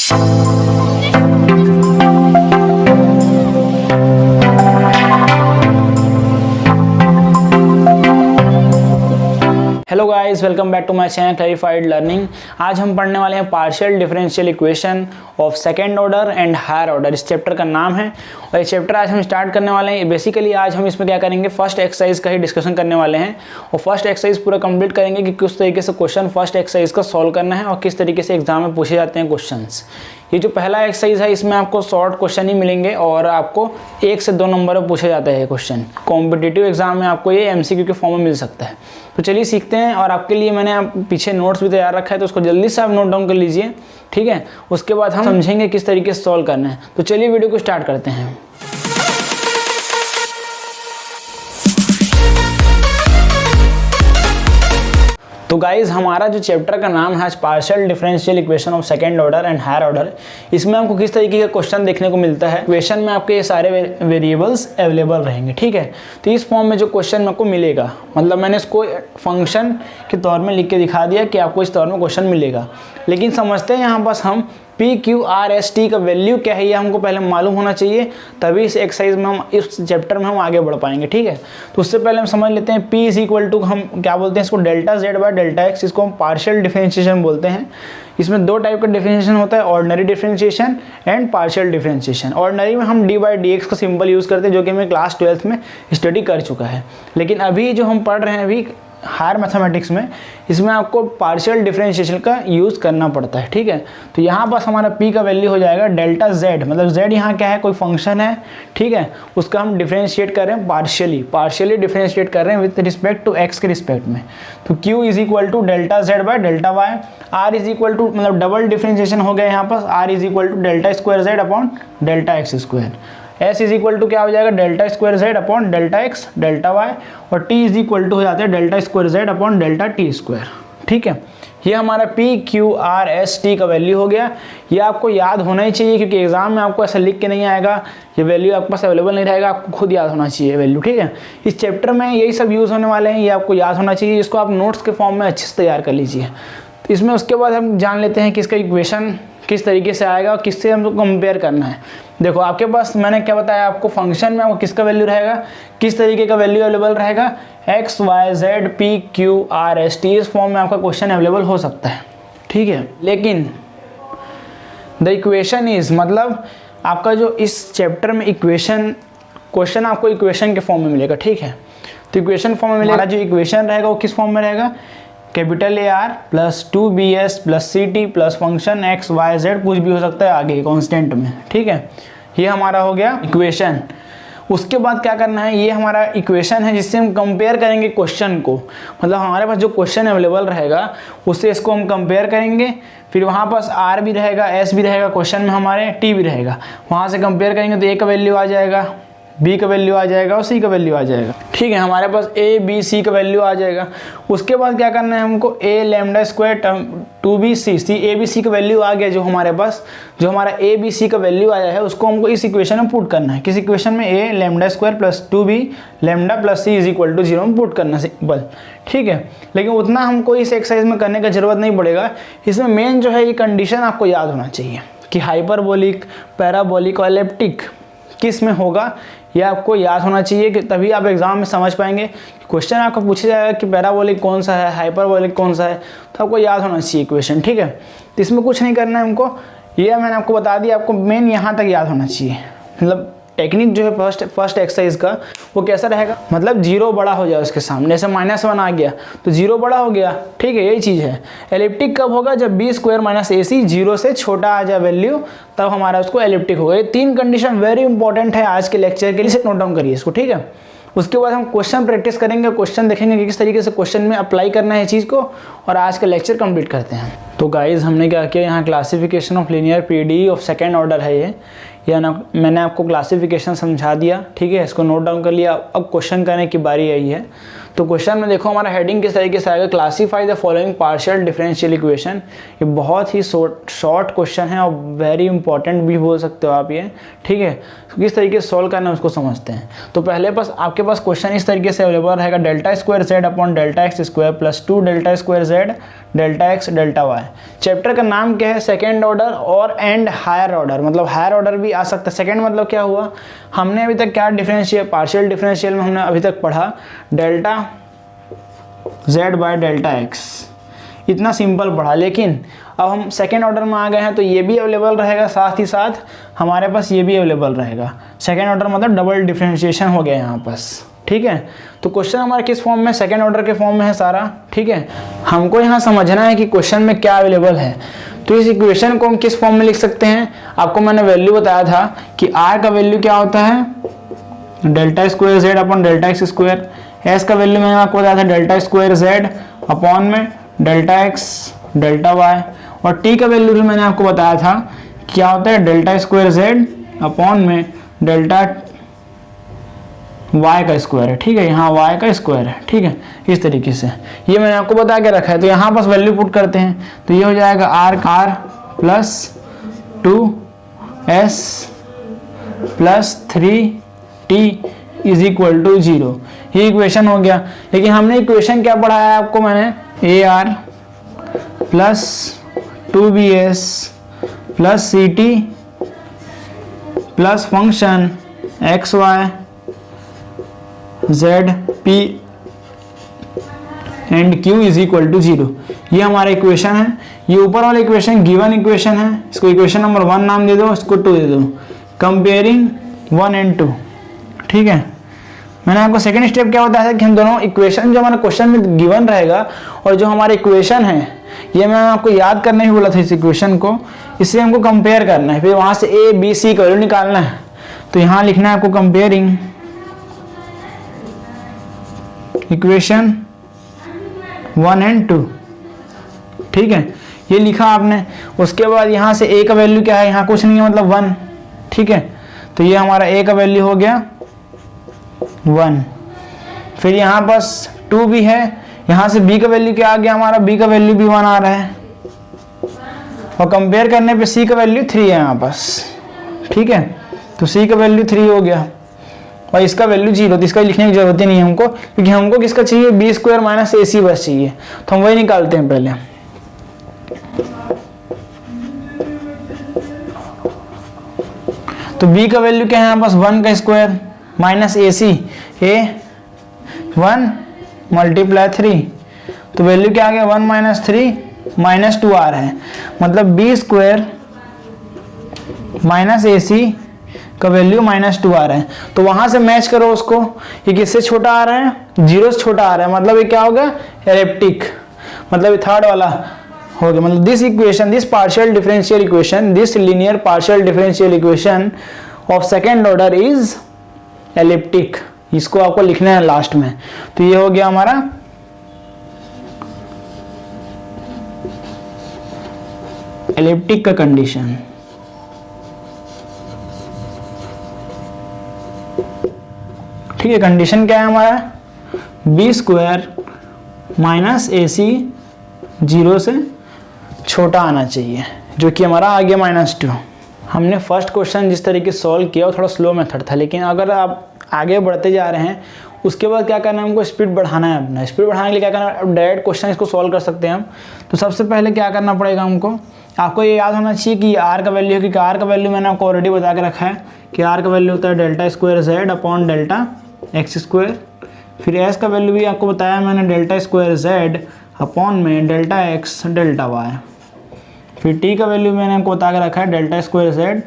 Hello guys, welcome back to my channel clarified learning. आज हम पढ़ने वाले हैं partial differential equation of second order and higher order. इस चैप्टर का नाम है और ये चैप्टर आज हम स्टार्ट करने वाले हैं। बेसिकली आज हम इसमें क्या करेंगे, फर्स्ट एक्सरसाइज का ही डिस्कशन करने वाले हैं और फर्स्ट एक्सरसाइज पूरा कंप्लीट करेंगे कि किस तरीके से क्वेश्चन फर्स्ट एक्सरसाइज का सॉल्व करना है और किस तरीके से एग्जाम में पूछे जाते हैं क्वेश्चंस। ये जो पहला एक्सरसाइज है इसमें आपको शॉर्ट क्वेश्चन ही मिलेंगे और आपको 1 से 2 नंबर में पूछे जाते हैं क्वेश्चन। कॉम्पिटिटिव एग्जाम में आपको ये एमसीक्यू के फॉर्म में मिल सकता है। तो चलिए सीखते हैं। और आपके लिए मैंने पीछे नोट्स भी तैयार रखा है, तो उसको जल्दी से आप नोट डाउन कर लीजिए, ठीक है। उसके बाद हम समझेंगे किस तरीके से सॉल्व करना है। तो चलिए वीडियो को स्टार्ट करते हैं। तो गाइज, हमारा जो चैप्टर का नाम है partial differential equation of second order and higher order, इसमें आपको किस तरीके का क्वेश्चन देखने को मिलता है। इक्वेशन में आपके ये सारे वेरिएबल्स अवेलेबल रहेंगे, ठीक है। तो इस फॉर्म में जो क्वेश्चन आपको मिलेगा, मतलब मैंने इसको फंक्शन के तौर में लिख के दिखा दिया कि आपको इस तौर में क्वेश्चन मिलेगा। लेकिन समझते हैं यहाँ बस हम P Q R S T का वैल्यू क्या है ये हमको पहले मालूम होना चाहिए, तभी इस एक्सरसाइज में हम इस चैप्टर में हम आगे बढ़ पाएंगे, ठीक है। तो उससे पहले हम समझ लेते हैं P इज इक्वल टू, हम क्या बोलते हैं इसको, delta Z by delta x. इसको हम पार्शियल डिफरेंशिएशन बोलते हैं। इसमें 2 टाइप का डिफरेंशिएशन होता है, ordinary differentiation and partial differentiation. Ordinary में हम डी बाई डी एक्स का सिंबल यूज़ करते हैं, जो कि हमें क्लास 12th में स्टडी कर चुका है। लेकिन अभी जो हम पढ़ रहे हैं अभी हायर मैथमेटिक्स में, इसमें आपको पार्शियल डिफरेंशिएशन का यूज़ करना पड़ता है, ठीक है। तो यहाँ पास हमारा P का वैल्यू हो जाएगा डेल्टा Z, मतलब Z यहाँ क्या है, कोई फंक्शन है, ठीक है। उसका हम डिफरेंशिएट कर रहे हैं पार्शियली डिफरेंशिएट कर रहे हैं विद रिस्पेक्ट टू x के रिस्पेक्ट में। तो Q is equal to delta Z by delta Y। R is equal to, मतलब डबल डिफरेंशिएशन हो गया यहाँ पास, R is equal to delta square Z upon delta x square. S is equal to क्या हो जाएगा, delta square Z upon delta x delta y। और T is equal to हो जाता है delta square Z upon delta t square, ठीक है। ये हमारा P Q R S T का वैल्यू हो गया। ये आपको याद होना ही चाहिए, क्योंकि एग्जाम में आपको ऐसा लिख के नहीं आएगा, ये वैल्यू आपके पास अवेलेबल नहीं रहेगा, आपको खुद याद होना चाहिए वैल्यू, ठीक है। इस चैप्टर में यही सब यूज़ होने वाले हैं, ये आपको याद होना चाहिए। इसको आप नोट्स के फॉर्म में अच्छे से तैयार कर लीजिए। तो इसमें उसके बाद हम जान लेते हैं कि इसका इक्वेशन किस तरीके से आएगा और किससे हमको कंपेयर करना है। देखो आपके पास मैंने क्या बताया आपको, फंक्शन में आपको किसका वैल्यू रहेगा, किस तरीके का वैल्यू अवेलेबल रहेगा, x y z p q r s t। इस फॉर्म में आपका क्वेश्चन अवेलेबल हो सकता है, ठीक है। लेकिन द इक्वेशन इज, मतलब आपका जो इस चैप्टर में इक्वेशन क्वेश्चन आपको इक्वेशन के फॉर्म में मिलेगा, ठीक है। तो इक्वेशन फॉर्म में मिलेगा, जो इक्वेशन रहेगा वो किस फॉर्म में रहेगा, capital AR plus 2BS plus CT plus function x y z, कुछ भी हो सकता है आगे कांस्टेंट में, ठीक है। ये हमारा हो गया इक्वेशन। उसके बाद क्या करना है, ये हमारा इक्वेशन है जिससे हम कंपेयर करेंगे क्वेश्चन को, मतलब हमारे पास जो क्वेश्चन अवेलेबल रहेगा उससे इसको हम कंपेयर करेंगे। फिर वहाँ पास R भी रहेगा, S भी रहेगा, क्वेश्चन में हमारे T भी रहेगा, वहाँ से कंपेयर करेंगे तो A का वैल्यू आ जाएगा, B का वैल्यू आ जाएगा और C का वैल्यू आ जाएगा, ठीक है। हमारे पास A B C का वैल्यू आ जाएगा। उसके बाद क्या करना है हमको, A lambda square 2BC, A B C का वैल्यू आ गया। जो हमारे पास जो हमारा A B C का वैल्यू आया है उसको हमको इस इक्वेशन में पुट करना है। किस इक्वेशन में, A lambda square plus 2B lambda plus C is equal to 0 में पुट करना सिंपल, ठीक है। लेकिन उतना हमको इस एक्सरसाइज में करने का जरूरत नहीं पड़ेगा। इसमें मेन जो है ये कंडीशन आपको याद होना चाहिए कि हाइपरबोलिक, पैराबोलिक और एलिप्टिक किस में होगा, ये आपको याद होना चाहिए, कि तभी आप एग्जाम में समझ पाएंगे। क्वेश्चन आपको पूछा जाएगा कि पैराबोलिक कौन सा है, हाइपरबोलिक कौन सा है, तो आपको याद होना चाहिए इक्वेशन, ठीक है। तो इसमें कुछ नहीं करना है हमको, ये मैंने आपको बता दिया, आपको मेन यहाँ तक याद होना चाहिए। मतलब टेक्निक जो है फर्स्ट एक्सरसाइज का वो कैसा रहेगा, मतलब 0 बड़ा हो जाए उसके सामने, जैसे -1 आ गया तो 0 बड़ा हो गया, ठीक है। यही चीज़ है। एलिप्टिक कब होगा, जब B स्क्वायर माइनस AC 0 से छोटा आ जाए वैल्यू, तब हमारा उसको एलिप्टिक होगा। ये 3 कंडीशन वेरी इंपॉर्टेंट है आज के लेक्चर के लिए, नोट डाउन करिए इसको, ठीक है। उसके बाद हम क्वेश्चन प्रैक्टिस करेंगे, क्वेश्चन देखेंगे कि किस तरीके से क्वेश्चन में अप्लाई करना है चीज़ को, और आज का लेक्चर कंप्लीट करते हैं। तो गाइज हमने क्या किया, यहाँ classification of linear PDE of second order है ये, या ना मैंने आपको क्लासिफिकेशन समझा दिया, ठीक है। इसको नोट डाउन कर लिया। अब क्वेश्चन करने की बारी आई है। तो क्वेश्चन में देखो हमारा हेडिंग किस तरीके से आएगा, classify the following partial differential equation. ये बहुत ही शॉर्ट क्वेश्चन है और वेरी इंपॉर्टेंट भी बोल सकते हो आप ये, ठीक है। तो किस तरीके से सॉल्व करना है उसको समझते हैं। तो पहले बस आपके पास क्वेश्चन इस तरीके से अवेलेबल रहेगा, delta square Z upon delta X square plus 2 delta square Z delta X delta Y. Chapter का नाम क्या है, सेकेंड ऑर्डर और एंड हायर ऑर्डर, मतलब हायर ऑर्डर भी आ सकता है। सेकेंड मतलब क्या हुआ, हमने अभी तक क्या डिफरेंशियल पार्शियल डिफरेंशियल में हमने अभी तक पढ़ा delta z by delta x, इतना सिंपल पढ़ा। लेकिन अब हम सेकेंड ऑर्डर में आ गए हैं तो ये भी अवेलेबल रहेगा, साथ ही साथ हमारे पास ये भी अवेलेबल रहेगा। सेकेंड ऑर्डर मतलब डबल डिफरेंशिएशन हो गया यहाँ पास, ठीक है। तो क्वेश्चन हमारा किस फॉर्म में, सेकेंड ऑर्डर के फॉर्म में है सारा, ठीक है। हमको यहाँ समझना है कि क्वेश्चन में क्या अवेलेबल है। तो इस इक्वेशन को हम किस फॉर्म में लिख सकते हैं, आपको मैंने वैल्यू बताया था कि r का वैल्यू क्या होता है, delta square Z upon delta X square. s का वैल्यू मैंने आपको बताया था डेल्टा स्क्वायर जेड अपॉन में डेल्टा एक्स डेल्टा वाई। और t का वैल्यू भी मैंने आपको बताया था क्या होता है, डेल्टा स्क्वायर जेड अपॉन में डेल्टा y का स्क्वायर है, ठीक है। यहाँ y का स्क्वायर है, ठीक है। इस तरीके से ये मैंने आपको बता के रखा है। तो यहाँ बस वैल्यू पुट करते हैं तो ये हो जाएगा r plus 2s plus 3t is equal to 0। ये इक्वेशन हो गया। लेकिन हमने इक्वेशन क्या पढ़ाया है आपको, मैंने ar plus 2bs plus ct plus function X Y Z P and Q is equal to 0। ये हमारा इक्वेशन है। ये ऊपर वाला इक्वेशन गिवन इक्वेशन है, इसको इक्वेशन नंबर 1 नाम दे दो, इसको 2 दे दो। कंपेयरिंग 1 एंड 2, ठीक है। मैंने आपको सेकंड स्टेप क्या बताया था कि हम दोनों इक्वेशन जो हमारा क्वेश्चन में गिवन रहेगा और जो हमारा इक्वेशन है, ये मैं आपको याद करने ही बोला था इस इक्वेशन को, इससे हमको कंपेयर करना है। फिर वहां से ए बी सी का वैल्यू निकालना है। तो यहाँ लिखना है आपको कंपेयरिंग इक्वेशन 1 एंड 2, ठीक है। ये लिखा आपने। उसके बाद यहाँ से a का वैल्यू क्या है, यहाँ कुछ नहीं है मतलब 1, ठीक है। तो ये हमारा a का वैल्यू हो गया 1। फिर यहाँ बस 2 भी है, यहाँ से b का वैल्यू क्या आ गया, हमारा b का वैल्यू भी 1 आ रहा है। और कंपेयर करने पे c का वैल्यू 3 है यहाँ पास, ठीक है। तो c का वैल्यू 3 हो गया और इसका वैल्यू 0, तो इसका लिखने की जरूरत ही नहीं है हमको, क्योंकि हमको किसका चाहिए, बी स्क्वायर माइनस ए सी बस चाहिए। तो हम वही निकालते हैं पहले। तो b का वैल्यू क्या है यहाँ पास, 1 का square minus A C, A 1 multiply 3, तो वैल्यू क्या आ गया 1 माइनस 3 माइनस 2 आ रहा है। मतलब बी स्क्वायर माइनस ए सी का वैल्यू माइनस 2 आ रहा है। तो वहां से मैच करो उसको, ये किससे छोटा आ रहा है, 0 से छोटा आ रहा है। मतलब ये क्या होगा, एलिप्टिक, मतलब ये थर्ड वाला हो गया। मतलब this equation, this partial differential equation, this linear partial differential equation of second order is elliptic. इसको आपको लिखना है लास्ट में। तो ये हो गया हमारा एलिप्टिक का कंडीशन। ठीक है, कंडीशन क्या है हमारा, बी स्क्वायर माइनस ए सी 0 से छोटा आना चाहिए, जो कि हमारा आ गया -2। हमने फर्स्ट क्वेश्चन जिस तरीके से सॉल्व किया वो थोड़ा स्लो मेथड था, लेकिन अगर आप आगे बढ़ते जा रहे हैं उसके बाद क्या करना है, हमको स्पीड बढ़ाना है। अपना स्पीड बढ़ाने के लिए क्या करना है, डायरेक्ट क्वेश्चन इसको सॉल्व कर सकते हैं हम। तो सबसे पहले क्या करना पड़ेगा हमको, आपको ये याद होना चाहिए कि आर का वैल्यू है, क्योंकि आर का वैल्यू मैंने आपको ऑलरेडी बता के रखा है कि आर का वैल्यू होता है delta square Z upon delta X square. फिर एस का वैल्यू भी आपको बताया मैंने, डेल्टा स्क्वायर जेड अपॉन में डेल्टा एक्स डेल्टा वाई। फिर टी का वैल्यू मैंने आपको बता के रखा है डेल्टा स्क्वायर जेड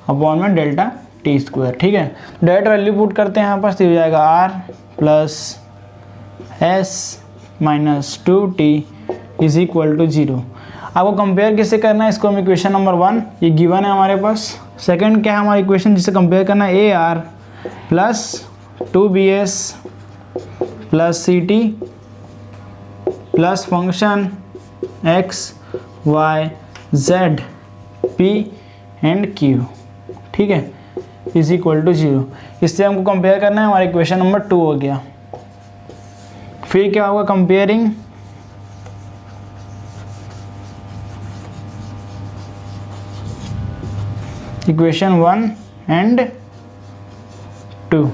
अपॉन में डेल्टा टी स्क्वायर। ठीक है, डायरेक्ट वैल्यू पुट करते हैं यहाँ पर, तो हो जाएगा R plus S minus 2t is equal to 0। आपको कंपेयर किससे करना है, इसको हम इक्वेशन नंबर 1 ये गिवन है हमारे पास। सेकंड क्या है हमारी इक्वेशन जिससे कंपेयर करना है, A R plus 2bs plus ct plus function x y z p and q। ठीक है, इज इक्वल टू 0। इससे हमको कंपेयर करना है, हमारा इक्वेशन नंबर 2 हो गया। फिर क्या होगा, कंपेयरिंग इक्वेशन 1 एंड 2,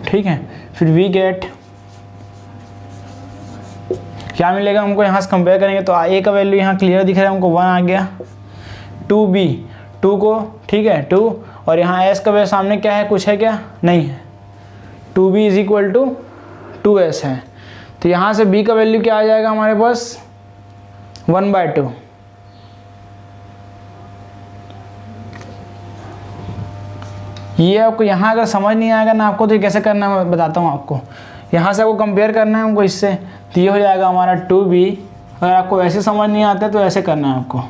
ठीक है। फिर वी गेट क्या मिलेगा हमको, यहाँ से कंपेयर करेंगे तो ए का वैल्यू यहाँ क्लियर दिख रहा है हमको 1 आ गया, 2b 2 को, ठीक है 2, और यहाँ s का वैल्यू सामने क्या है, कुछ है क्या, नहीं है, 2b is equal to 2s है। तो यहाँ से b का वैल्यू क्या आ जाएगा हमारे पास 1/2। ये आपको यहाँ अगर समझ नहीं आएगा ना आपको तो ये कैसे करना है मैं बताता हूँ आपको। यहाँ से आपको कंपेयर करना है हमको इससे, तो ये हो जाएगा हमारा 2b। अगर आपको वैसे समझ नहीं आता तो ऐसे करना है आपको,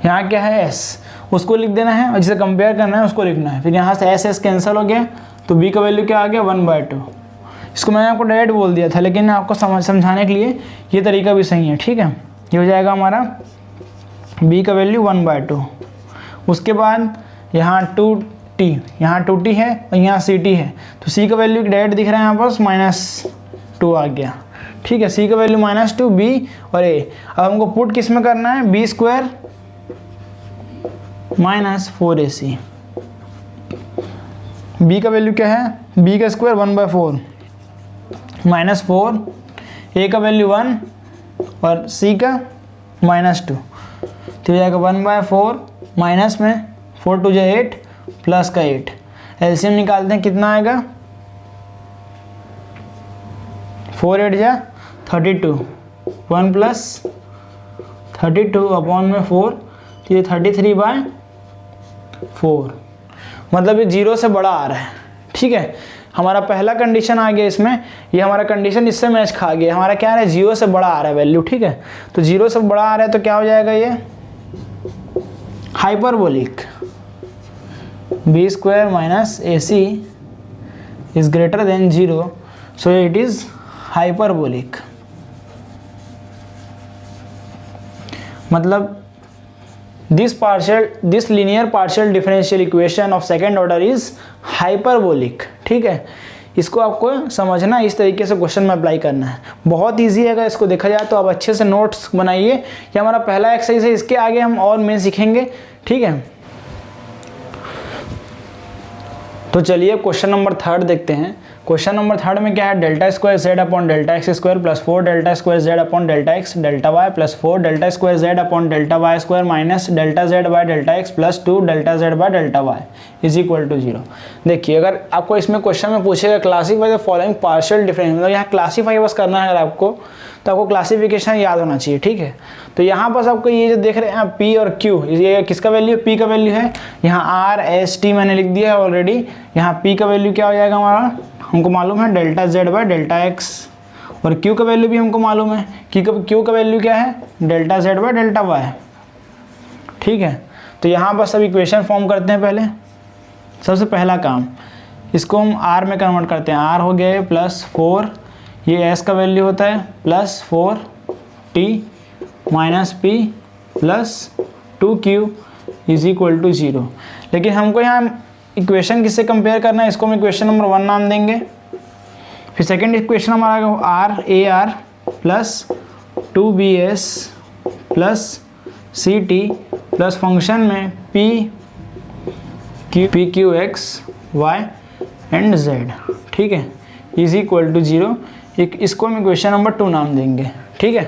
यहाँ क्या है s, उसको लिख देना है और जिसे कंपेयर करना है उसको लिखना है। फिर यहाँ से s कैंसिल हो गया तो b का वैल्यू क्या आ गया 1/2। इसको मैंने आपको डायरेक्ट बोल दिया था लेकिन आपको समझाने के लिए ये तरीका भी सही है, ठीक है। ये हो जाएगा हमारा b का वैल्यू 1/2। उसके बाद यहाँ 2t, यहाँ 2t है और यहाँ ct है, तो c का वैल्यू डायरेक्ट दिख रहा है यहाँ पास -2 आ गया, ठीक है। c का वैल्यू -2, b और a। अब हमको पुट किस में करना है, b² -4ac। b का वैल्यू क्या है, b का स्क्वायर 1/4 -4, a का वैल्यू 1 और c का -2, तो हो जाएगा 1/4 माइनस में 4 2 जा 8 प्लस का 8। एलसीएम निकालते हैं कितना आएगा, 4 8 जा 32, 1 प्लस 32 अपॉन में 4, तो ये 33/4, मतलब ये 0 से बड़ा आ रहा है, ठीक है। हमारा पहला कंडीशन आ गया इसमें, ये हमारा कंडीशन इससे मैच खा गया, हमारा क्या आ रहा है 0 से बड़ा आ रहा है वैल्यू, ठीक है। तो 0 से बड़ा आ रहा है तो क्या हो जाएगा, ये hyperbolic, b² -ac is greater than 0, so it is hyperbolic। मतलब this linear partial differential equation of second order is hyperbolic, ठीक है। इसको आपको समझना, इस तरीके से क्वेश्चन में अप्लाई करना है, बहुत इजी है। अगर इसको देखा जाए तो आप अच्छे से नोट्स बनाइए। ये हमारा पहला एक्सरसाइज है, इसके आगे हम और में सीखेंगे, ठीक है। तो चलिए क्वेश्चन नंबर 3 देखते हैं। क्वेश्चन नंबर 3 में क्या है, ∆² z upon ∆x² plus 4 ∆² z upon ∆x ∆y plus 4 ∆² z upon ∆y² minus ∆z/∆x plus 2 ∆z/∆y is equal to 0। देखिए अगर आपको इसमें क्वेश्चन में पूछेगा classify the following partial difference, मतलब यहाँ क्लासीफाई बस करना है अगर आपको, तो आपको क्लासिफिकेशन याद होना चाहिए, ठीक है। तो यहाँ पर आपको ये जो देख रहे हैं P और Q, ये किसका वैल्यू है, P का वैल्यू है। यहाँ R S T मैंने लिख दिया है ऑलरेडी। यहाँ P का वैल्यू क्या हो जाएगा हमारा, हमको मालूम है ∆z/∆x, और Q का वैल्यू भी हमको मालूम है, Q का वैल्यू क्या है ∆z/∆y, ठीक है। तो यहाँ पर सब इक्वेशन फॉर्म करते हैं। पहले सबसे पहला काम, इसको हम R में कन्वर्ट करते हैं। R हो गया है +4, ये S का वैल्यू होता है +4t minus P plus 2Q is equal to 0। लेकिन हमको यहाँ इक्वेशन किससे कंपेयर करना है, इसको हम इक्वेशन नंबर 1 नाम देंगे। फिर सेकेंड इक्वेशन हमारा RAR plus 2BS plus CT plus function में PQX Y एंड Z, ठीक है, इज इक्वल टू 0। इसको हम इक्वेशन नंबर 2 नाम देंगे, ठीक है।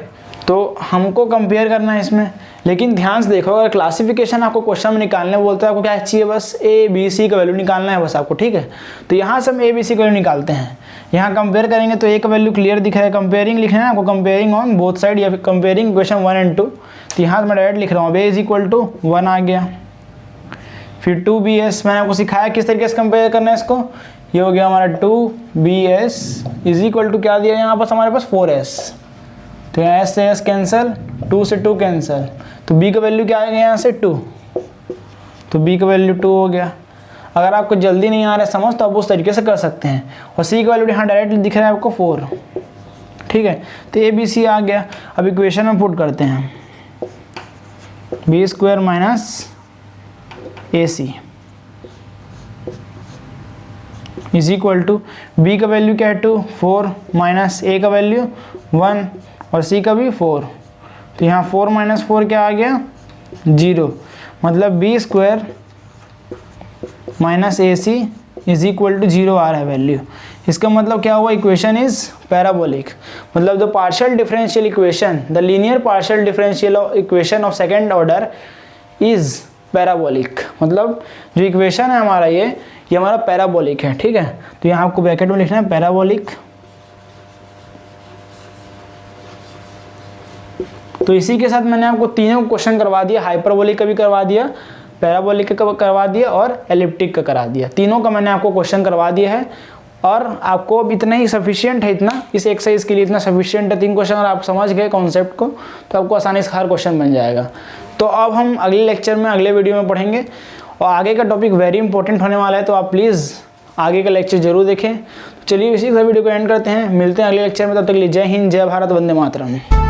तो हमको कंपेयर करना है इसमें, लेकिन ध्यान से देखो, अगर क्लासिफिकेशन आपको क्वेश्चन में निकालने बोलता है, आपको क्या चाहिए, बस A B C का वैल्यू निकालना है बस आपको, ठीक है। तो यहाँ से हम A B C का वैल्यू निकालते हैं। यहाँ कंपेयर करेंगे तो A का वैल्यू क्लियर दिख रहा है, कंपेयरिंग लिखना है आपको, कंपेयरिंग ऑन बोथ साइड या फिर कंपेयरिंग इक्वेशन 1 एंड 2। तो यहाँ मैं डायरेक्ट लिख रहा हूँ, A इज इक्वल टू 1 आ गया। फिर 2BS मैंने आपको सिखाया किस तरीके से कंपेयर करना है इसको, ये हो गया हमारा 2BS इज इक्वल टू क्या दिया यहाँ पर हमारे पास 4S, तो यहाँ S से S कैंसिल, 2 से 2 कैंसिल, तो B का वैल्यू क्या आएगा यहाँ से 2, तो B का वैल्यू 2 हो गया। अगर आपको जल्दी नहीं आ रहा है समझ तो आप उस तरीके से कर सकते हैं। और C का वैल्यू यहाँ डायरेक्ट दिख रहा है आपको 4, ठीक है। तो ABC आ गया। अब इक्वेशन में पुट करते हैं, B² minus AC is equal to B का वैल्यू क्या है 2, 4 माइनस ए का वैल्यू 1 और सी का भी 4, तो यहाँ 4 माइनस 4 क्या आ गया 0, मतलब B square minus A C is equal to 0 आ रहा है वैल्यू। इसका मतलब क्या हुआ, इक्वेशन इज पैराबोलिक, मतलब the partial differential equation, the linear partial differential equation of second order is parabolic, मतलब जो इक्वेशन है हमारा ये हमारा पैराबोलिक है, ठीक है। तो यहाँ आपको ब्रैकेट में लिखना है पैराबोलिक। तो इसी के साथ मैंने आपको तीनों क्वेश्चन करवा दिया, हाइपरबोलिक का भी करवा दिया, पैराबोलिक का करवा दिया और एलिप्टिक का करा दिया। तीनों का मैंने आपको क्वेश्चन करवा दिया है और आपको अब इतना ही सफिशिएंट है, इतना इस एक्सरसाइज के लिए इतना सफिशिएंट है। 3 क्वेश्चन अगर आप समझ गए कॉन्सेप्ट को तो आपको आसानी से हर क्वेश्चन बन जाएगा। तो अब हम अगले लेक्चर में अगले वीडियो में पढ़ेंगे और आगे का टॉपिक वेरी इंपॉर्टेंट होने वाला है, तो आप प्लीज़ आगे का लेक्चर जरूर देखें। चलिए इसी के साथ वीडियो को एंड करते हैं, मिलते हैं अगले लेक्चर में, तब तक के लिए जय हिंद, जय भारत, वंदे मातरम।